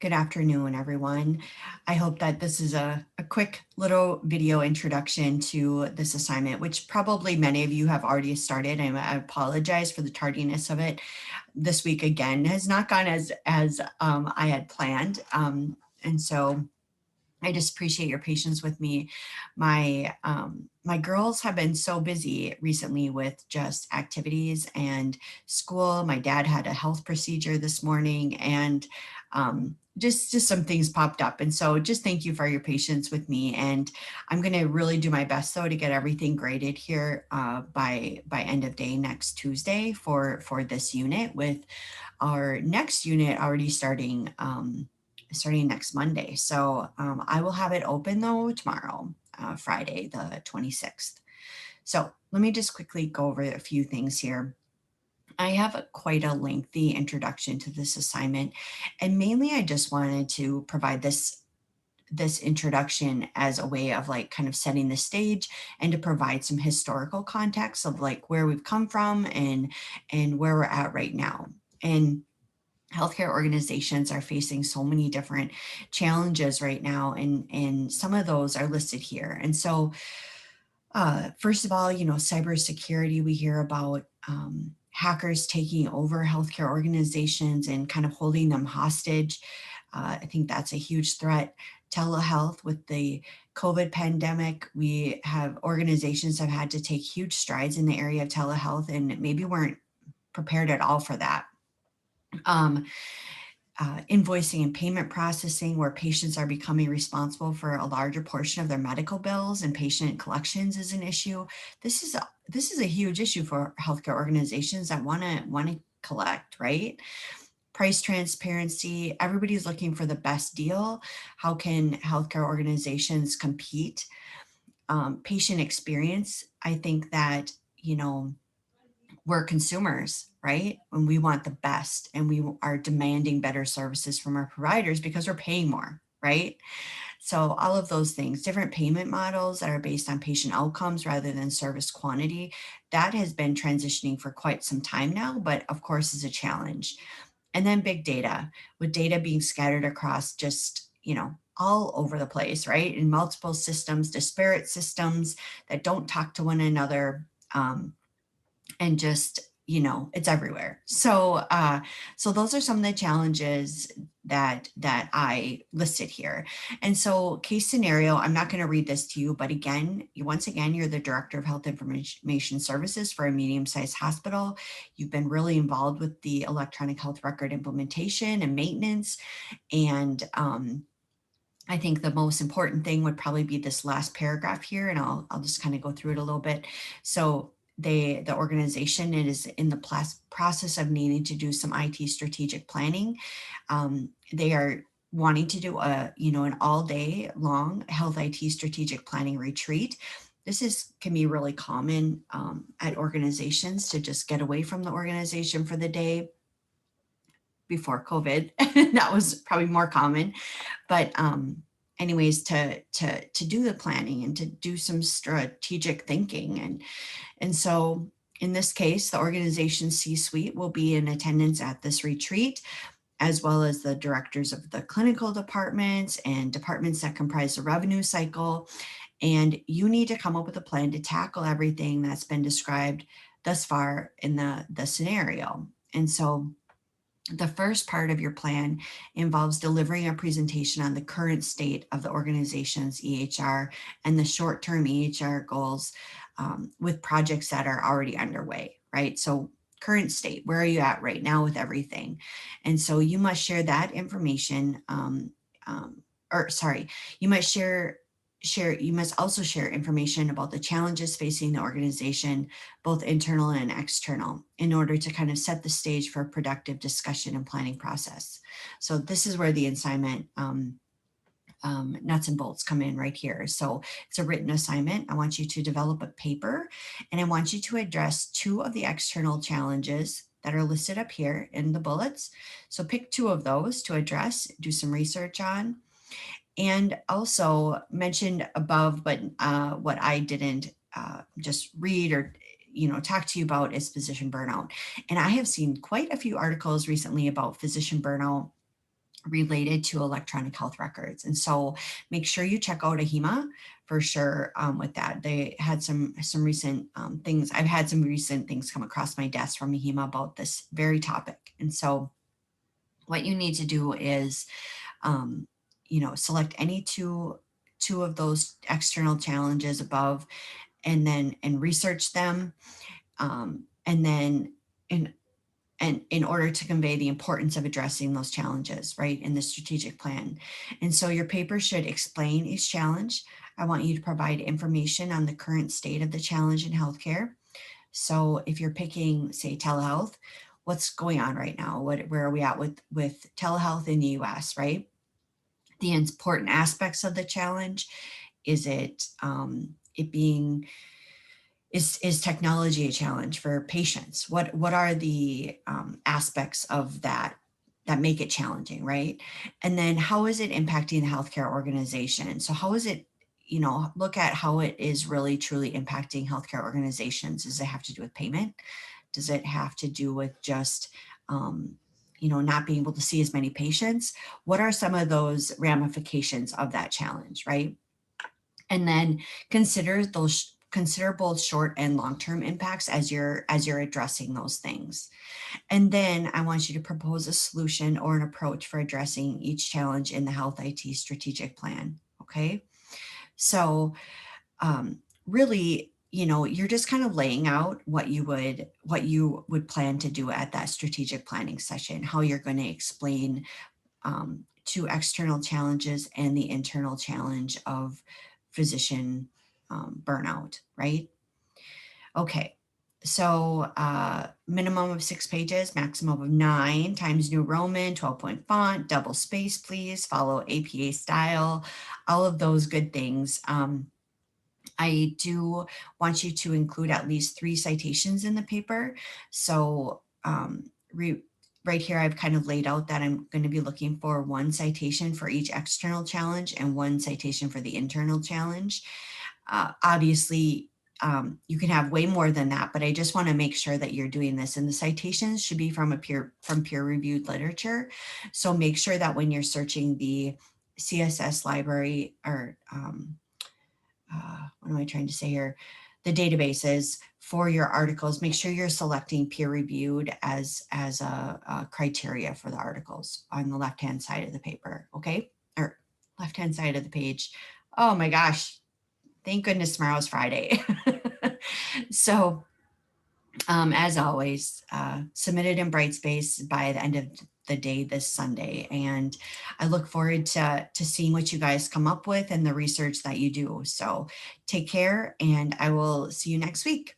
Good afternoon, everyone. I hope that this is a quick little video introduction to this assignment, which probably many of you have already started. I apologize for the tardiness of it. This week again has not gone as I had planned, and so I just appreciate your patience with me. My girls have been so busy recently with just activities and school. My dad had a health procedure this morning, and just some things popped up. And so just thank you for your patience with me. And I'm going to really do my best though to get everything graded here by end of day next Tuesday for this unit, with our next unit already starting next Monday. So I will have it open though tomorrow, Friday, the 26th. So let me just quickly go over a few things here. I have quite a lengthy introduction to this assignment, and mainly I just wanted to provide this introduction as a way of like kind of setting the stage and to provide some historical context of like where we've come from and where we're at right now. And healthcare organizations are facing so many different challenges right now, and some of those are listed here. And so first of all, cybersecurity, we hear about hackers taking over healthcare organizations and kind of holding them hostage. I think that's a huge threat. Telehealth, with the COVID pandemic, we have organizations have had to take huge strides in the area of telehealth and maybe weren't prepared at all for that. Um, Invoicing and payment processing, where patients are becoming responsible for a larger portion of their medical bills, and patient collections is an issue. This is a huge issue for healthcare organizations that want to collect, right? Price transparency, everybody's looking for the best deal. How can healthcare organizations compete? Patient experience, I think that, we're consumers, right? And we want the best, and we are demanding better services from our providers because we're paying more, right? So all of those things, different payment models that are based on patient outcomes rather than service quantity, that has been transitioning for quite some time now, but of course is a challenge. And then big data, with data being scattered across just, all over the place, right? In multiple systems, disparate systems that don't talk to one another. And just, it's everywhere. So those are some of the challenges that I listed here. And so case scenario, I'm not going to read this to you, but once again, you're the director of health information services for a medium-sized hospital. You've been really involved with the electronic health record implementation and maintenance. And I think the most important thing would probably be this last paragraph here, and I'll just kind of go through it a little bit. So the organization is in the process of needing to do some IT strategic planning. They are wanting to do an all day long health IT strategic planning retreat. This can be really common at organizations, to just get away from the organization for the day. Before COVID, that was probably more common. But anyways, to do the planning and to do some strategic thinking. And so in this case, the organization C-suite will be in attendance at this retreat, as well as the directors of the clinical departments and departments that comprise the revenue cycle. And you need to come up with a plan to tackle everything that's been described thus far in the scenario. And so the first part of your plan involves delivering a presentation on the current state of the organization's EHR and the short-term EHR goals, with projects that are already underway, right? So current state, where are you at right now with everything? And so you must share that information, you must you must also share information about the challenges facing the organization, both internal and external, in order to kind of set the stage for a productive discussion and planning process. So this is where the assignment nuts and bolts come in right here. So it's a written assignment. I want you to develop a paper, and I want you to address two of the external challenges that are listed up here in the bullets. So pick two of those to address, do some research on. And also mentioned above, but what I didn't just read or talk to you about, is physician burnout. And I have seen quite a few articles recently about physician burnout related to electronic health records. And so make sure you check out AHIMA for sure with that. They had some recent things. I've had some recent things come across my desk from AHIMA about this very topic. And so what you need to do is, select any two of those external challenges above, and research them. And then in order to convey the importance of addressing those challenges, right, in the strategic plan. And so your paper should explain each challenge. I want you to provide information on the current state of the challenge in healthcare. So if you're picking, say, telehealth, what's going on right now? Where are we at with telehealth in the US, right? The important aspects of the challenge. Is it it being is technology a challenge for patients? What are the aspects of that make it challenging, right? And then how is it impacting the healthcare organization? So how is it, look at how it is really truly impacting healthcare organizations. Does it have to do with payment? Does it have to do with just, not being able to see as many patients? What are some of those ramifications of that challenge, right? And then consider both short and long-term impacts as you're addressing those things. And then I want you to propose a solution or an approach for addressing each challenge in the health IT strategic plan. Okay. So really, you're just kind of laying out what you would plan to do at that strategic planning session, how you're going to explain two external challenges and the internal challenge of physician burnout, right? Okay, so minimum of 6 pages, maximum of 9, Times New Roman, 12-point font, double space, please, follow APA style, all of those good things. I do want you to include at least 3 citations in the paper. So right here, I've kind of laid out that I'm going to be looking for 1 citation for each external challenge and 1 citation for the internal challenge. Obviously, you can have way more than that, but I just want to make sure that you're doing this. And the citations should be from peer-reviewed literature. So make sure that when you're searching the CSS library, or what am I trying to say here? The databases for your articles, make sure you're selecting peer-reviewed as a criteria for the articles on the left-hand side of the paper, okay? Or left-hand side of the page. Oh my gosh, thank goodness tomorrow's Friday. So as always, submit it in Brightspace by the end of the day this Sunday. And I look forward to seeing what you guys come up with and the research that you do. So take care, and I will see you next week.